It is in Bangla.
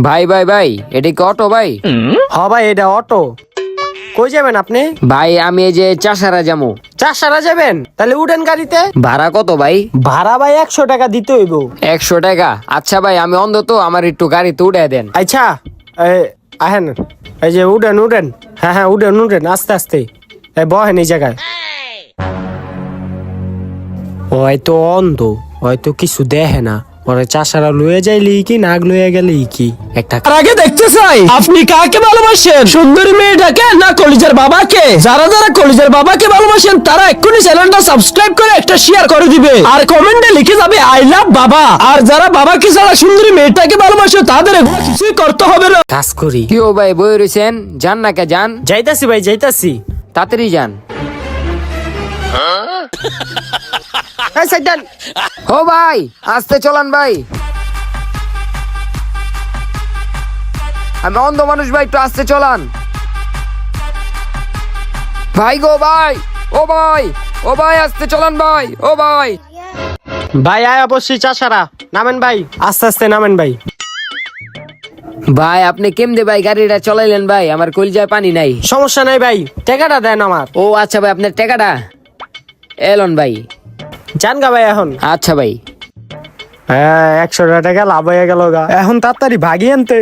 ভাই ভাই ভাই, এটা কি অটো ভাই? হ ভাই, এটা অটো। কই যাবেন আপনি? ভাই আমি এই যে চাষারা যাবো। চাষারা যাবেন? তাহলে উঠেন গাড়িতে। ভাড়া কত ভাই? ভাড়া ভাই 100 টাকা দিতে হইব। 100 টাকা? আচ্ছা ভাই, আমি অন্ধ তো, আমার একটু গাড়িতে উঠে দেন। আচ্ছা, আহেন, এই যে উঠেন উঠেন। হ্যাঁ হ্যাঁ, উঠেন উঠেন, আস্তে আস্তে। বহেন এই জায়গায়। হয়তো অন্ধ, হয়তো কিছু দেখে না। পরে চাষারা লয়ে যাইলি কি নাগ লয়ে গেলি কি একটা। তার আগে দেখতে চাই আপনি কাকে ভালোবাসেন, সুন্দরী মেয়েটাকে না কলিজার বাবাকে? যারা যারা কলিজার বাবাকে ভালোবাসেন তারা এক্ষুনি চ্যানেলটা সাবস্ক্রাইব করে একটা শেয়ার করে দিবে, আর কমেন্টে লিখে যাবে আই লাভ বাবা। আর যারা বাবাকে ছাড়া সুন্দরী মেয়েটাকে ভালোবাসে তাদের এগুলো কিছুই করতে হবে না। কাজ করি। কি ও ভাই, বই রয়েছেন? যান না কে, যান যাইতাছি ভাই, যাইতাছি। তাড়াতাড়ি যান। এই সাইড দেন। ও ভাই, আস্তে চলান ভাই, আমি অন্ধ মানুষ ভাই, একটু আস্তে চলান ভাই গো ভাই। ও ভাই, ও ভাই আস্তে চলান ভাই, ও ভাই। ভাই আয় অবশ্যই চাষারা, নামেন ভাই, আস্তে আস্তে নামেন ভাই। ভাই আপনি কেমনে ভাই গাড়িটা চলাইলেন ভাই? আমার কলজায় পানি নাই। সমস্যা নাই ভাই, টাকাটা দেন আমার। ও আচ্ছা ভাই, আপনার টাকাটা এলন ভাই। জান গা ভাই এখন। আচ্ছা ভাই। হ্যাঁ, 100 টাকা লাভ হয়ে গেল গা। এখন তাড়াতাড়ি ভাগি আনতে।